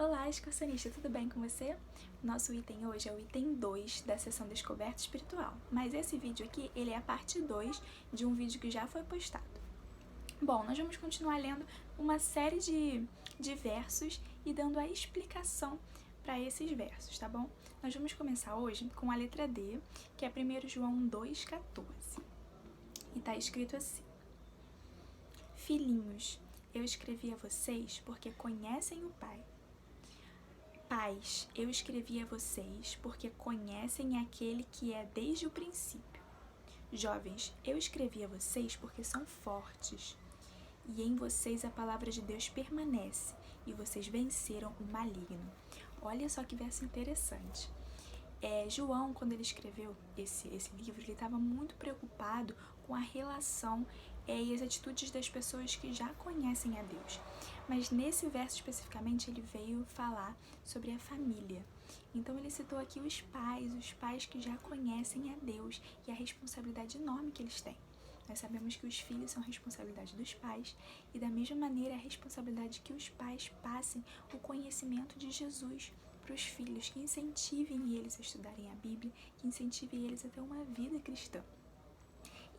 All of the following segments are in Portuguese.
Olá, excursionista, tudo bem com você? Nosso item hoje é o item 2 da sessão Descoberta Espiritual, mas esse vídeo aqui, ele é a parte 2 de um vídeo que já foi postado. Bom, nós vamos continuar lendo uma série de versos e dando a explicação para esses versos, tá bom? Nós vamos começar hoje com a letra D, que é 1 João 2,14. E tá escrito assim: Filhinhos, eu escrevi a vocês porque conhecem o Pai. Pais, eu escrevi a vocês porque conhecem aquele que é desde o princípio. Jovens, eu escrevi a vocês porque são fortes. E em vocês a palavra de Deus permanece, e vocês venceram o maligno. Olha só que verso interessante. João, quando ele escreveu esse livro, ele estava muito preocupado com a relação e as atitudes das pessoas que já conhecem a Deus. Mas nesse verso especificamente ele veio falar sobre a família. Então ele citou aqui os pais que já conhecem a Deus e a responsabilidade enorme que eles têm. Nós sabemos que os filhos são responsabilidade dos pais e da mesma maneira a responsabilidade que os pais passem o conhecimento de Jesus para os filhos, que incentivem eles a estudarem a Bíblia, que incentivem eles a ter uma vida cristã.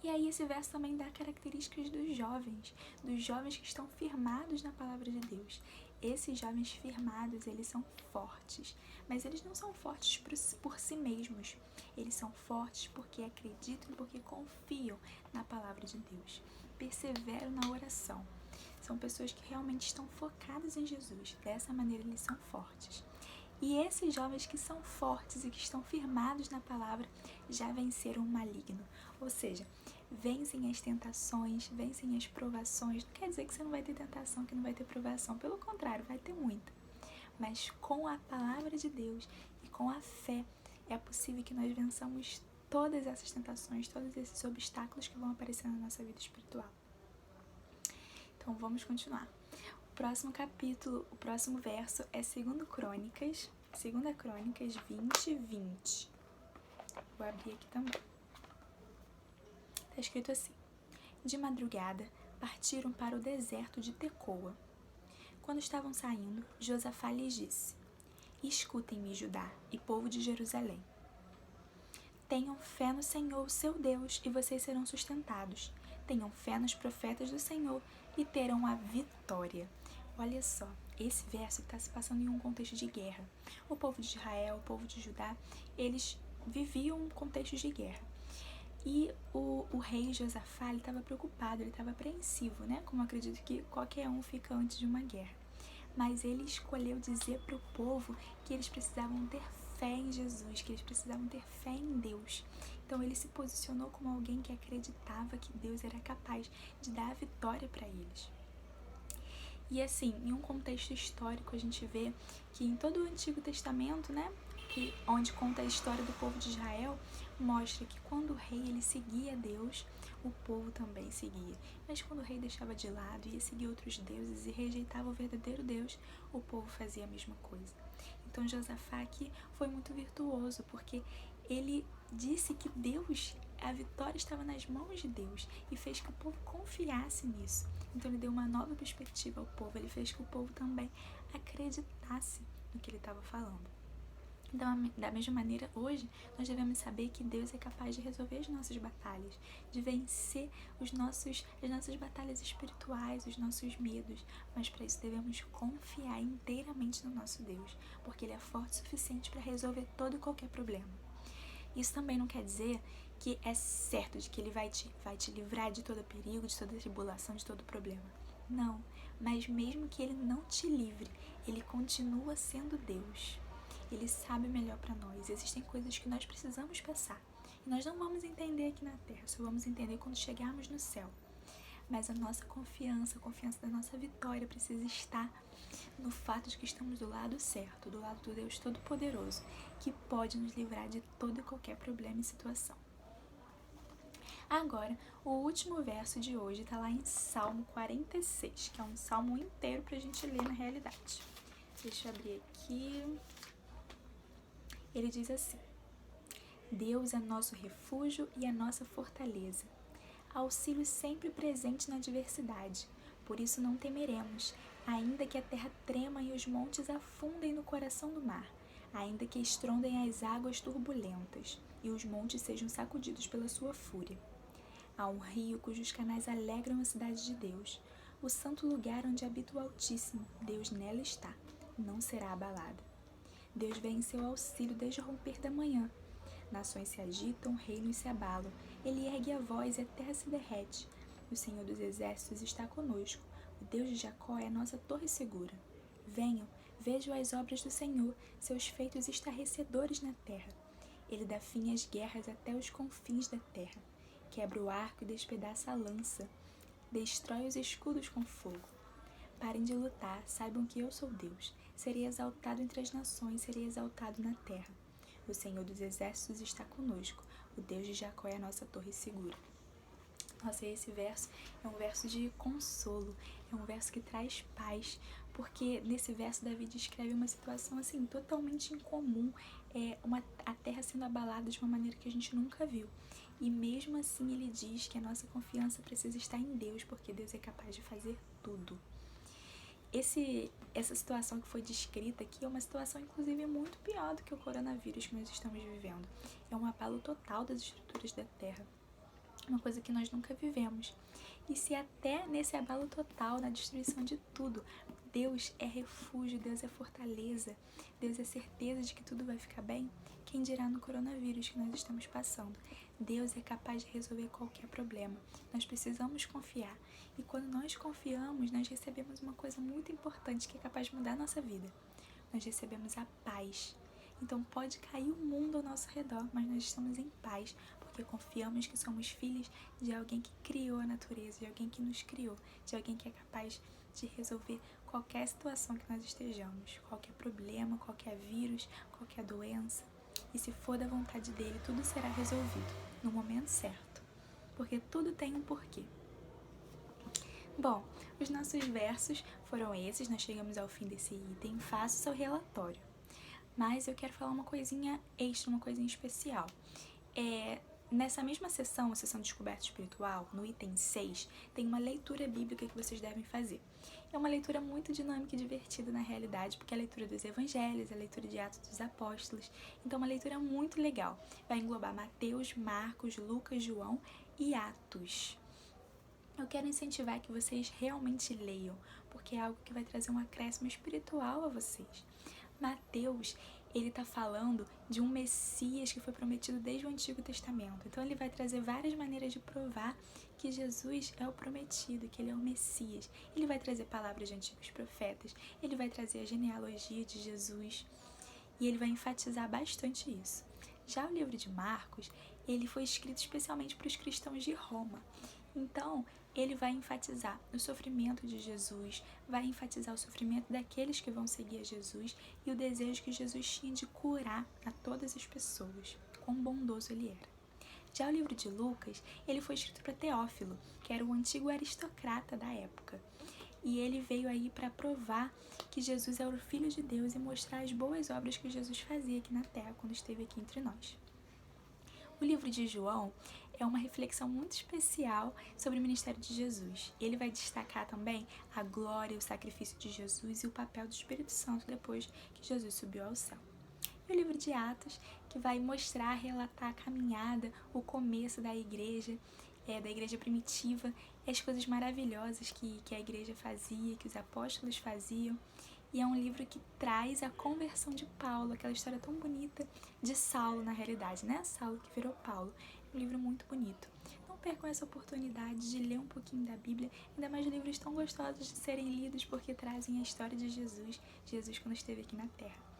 E aí esse verso também dá características dos jovens que estão firmados na palavra de Deus. Esses jovens firmados, eles são fortes, mas eles não são fortes por si mesmos. Eles são fortes porque acreditam e porque confiam na palavra de Deus. Perseveram na oração. São pessoas que realmente estão focadas em Jesus. Dessa maneira eles são fortes. E esses jovens que são fortes e que estão firmados na palavra já venceram o maligno. Ou seja, vencem as tentações, vencem as provações. Não quer dizer que você não vai ter tentação, que não vai ter provação. Pelo contrário, vai ter muita. Mas com a palavra de Deus e com a fé, é possível que nós vençamos todas essas tentações, todos esses obstáculos que vão aparecer na nossa vida espiritual. Então vamos continuar. O próximo capítulo, o próximo verso é 2 Crônicas 20:20. Vou abrir aqui também. Está escrito assim: De madrugada, partiram para o deserto de Tecoa. Quando estavam saindo, Josafá lhes disse: Escutem-me, Judá e povo de Jerusalém. Tenham fé no Senhor, seu Deus, e vocês serão sustentados. Tenham fé nos profetas do Senhor e terão a vitória. Olha só, esse verso está se passando em um contexto de guerra. O povo de Israel, o povo de Judá, eles viviam um contexto de guerra. E o rei Josafá, ele estava preocupado, ele estava apreensivo, né? Como eu acredito que qualquer um fica antes de uma guerra. Mas ele escolheu dizer para o povo que eles precisavam ter fé em Jesus, que eles precisavam ter fé em Deus. Então ele se posicionou como alguém que acreditava que Deus era capaz de dar a vitória para eles. E assim, em um contexto histórico, a gente vê que em todo o Antigo Testamento, né, onde conta a história do povo de Israel, mostra que quando o rei ele seguia Deus, o povo também seguia. Mas quando o rei deixava de lado, ia seguir outros deuses e rejeitava o verdadeiro Deus, o povo fazia a mesma coisa. Então Josafá aqui foi muito virtuoso, porque ele disse que Deus, a vitória estava nas mãos de Deus e fez que o povo confiasse nisso. Então ele deu uma nova perspectiva ao povo, ele fez que o povo também acreditasse no que ele estava falando. Então, da mesma maneira, hoje, nós devemos saber que Deus é capaz de resolver as nossas batalhas, de vencer as nossas batalhas espirituais, os nossos medos, mas para isso devemos confiar inteiramente no nosso Deus, porque Ele é forte o suficiente para resolver todo e qualquer problema. Isso também não quer dizer que é certo de que Ele vai te livrar de todo perigo, de toda tribulação, de todo problema. Não, mas mesmo que Ele não te livre, Ele continua sendo Deus. Ele sabe melhor para nós. Existem coisas que nós precisamos passar. E nós não vamos entender aqui na Terra, só vamos entender quando chegarmos no céu. Mas a nossa confiança, a confiança da nossa vitória precisa estar no fato de que estamos do lado certo, do lado do Deus Todo-Poderoso, que pode nos livrar de todo e qualquer problema e situação. Agora, o último verso de hoje está lá em Salmo 46, que é um salmo inteiro para a gente ler na realidade. Deixa eu abrir aqui. Ele diz assim: Deus é nosso refúgio e a nossa fortaleza, auxílio sempre presente na adversidade. Por isso não temeremos, Ainda que a terra trema e os montes afundem no coração do mar, ainda que estrondem as águas turbulentas e os montes sejam sacudidos pela sua fúria. Há um rio cujos canais alegram a cidade de Deus, o santo lugar onde habita o Altíssimo. Deus nela está, não será abalada. Deus vem em seu auxílio desde o romper da manhã. Nações se agitam, reinos se abalam, ele ergue a voz e a terra se derrete. O Senhor dos exércitos está conosco, o Deus de Jacó é a nossa torre segura. Venham, vejam as obras do Senhor, seus feitos estarrecedores na terra. Ele dá fim às guerras até os confins da terra. Quebra o arco e despedaça a lança. Destrói os escudos com fogo. Parem de lutar, saibam que eu sou Deus. Serei exaltado entre as nações, serei exaltado na terra. O Senhor dos exércitos está conosco. O Deus de Jacó é a nossa torre segura. Nossa, esse verso é um verso de consolo, é um verso que traz paz, porque nesse verso Davi descreve uma situação assim totalmente incomum, a terra sendo abalada de uma maneira que a gente nunca viu. E mesmo assim ele diz que a nossa confiança precisa estar em Deus, porque Deus é capaz de fazer tudo. Essa situação que foi descrita aqui é uma situação inclusive muito pior do que o coronavírus que nós estamos vivendo. É um abalo total das estruturas da terra. Uma coisa que nós nunca vivemos. E se até nesse abalo total, na destruição de tudo, Deus é refúgio, Deus é fortaleza, Deus é certeza de que tudo vai ficar bem, quem dirá no coronavírus que nós estamos passando? Deus é capaz de resolver qualquer problema. Nós precisamos confiar. E quando nós confiamos, nós recebemos uma coisa muito importante que é capaz de mudar a nossa vida. Nós recebemos a paz. Então pode cair o mundo ao nosso redor, mas nós estamos em paz, porque confiamos que somos filhos de alguém que criou a natureza, de alguém que nos criou, de alguém que é capaz de resolver qualquer situação que nós estejamos, qualquer problema, qualquer vírus, qualquer doença. E se for da vontade dele, tudo será resolvido no momento certo, porque tudo tem um porquê. Bom, os nossos versos foram esses, nós chegamos ao fim desse item, faça o seu relatório. Mas eu quero falar uma coisinha extra, uma coisinha especial. Nessa mesma sessão, a sessão de descoberta espiritual, no item 6, tem uma leitura bíblica que vocês devem fazer. É uma leitura muito dinâmica e divertida na realidade, porque é a leitura dos evangelhos, a leitura de Atos dos Apóstolos. Então, uma leitura muito legal. Vai englobar Mateus, Marcos, Lucas, João e Atos. Eu quero incentivar que vocês realmente leiam, porque é algo que vai trazer um acréscimo espiritual a vocês. Mateus, ele está falando de um Messias que foi prometido desde o Antigo Testamento. Então ele vai trazer várias maneiras de provar que Jesus é o prometido, que ele é o Messias. Ele vai trazer palavras de antigos profetas, ele vai trazer a genealogia de Jesus e ele vai enfatizar bastante isso. Já o livro de Marcos, ele foi escrito especialmente para os cristãos de Roma. Então, ele vai enfatizar o sofrimento de Jesus, vai enfatizar o sofrimento daqueles que vão seguir a Jesus e o desejo que Jesus tinha de curar a todas as pessoas, quão bondoso ele era. Já o livro de Lucas, ele foi escrito para Teófilo, que era o antigo aristocrata da época. E ele veio aí para provar que Jesus é o Filho de Deus e mostrar as boas obras que Jesus fazia aqui na Terra quando esteve aqui entre nós. O livro de João é uma reflexão muito especial sobre o ministério de Jesus. Ele vai destacar também a glória, o sacrifício de Jesus e o papel do Espírito Santo depois que Jesus subiu ao céu. E o livro de Atos, que vai mostrar, relatar a caminhada, o começo da igreja primitiva, e as coisas maravilhosas que a igreja fazia, que os apóstolos faziam. E é um livro que traz a conversão de Paulo, aquela história tão bonita de Saulo, na realidade, né? Saulo que virou Paulo. É um livro muito bonito. Não percam essa oportunidade de ler um pouquinho da Bíblia, ainda mais livros tão gostosos de serem lidos, porque trazem a história de Jesus quando esteve aqui na Terra.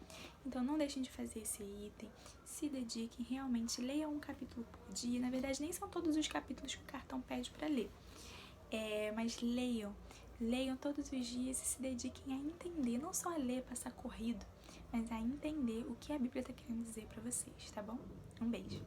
Então não deixem de fazer esse item, se dediquem, realmente leiam um capítulo por dia. Na verdade, nem são todos os capítulos que o cartão pede para ler, mas leiam todos os dias e se dediquem a entender, não só a ler, passar corrido, mas a entender o que a Bíblia está querendo dizer para vocês, tá bom? Um beijo!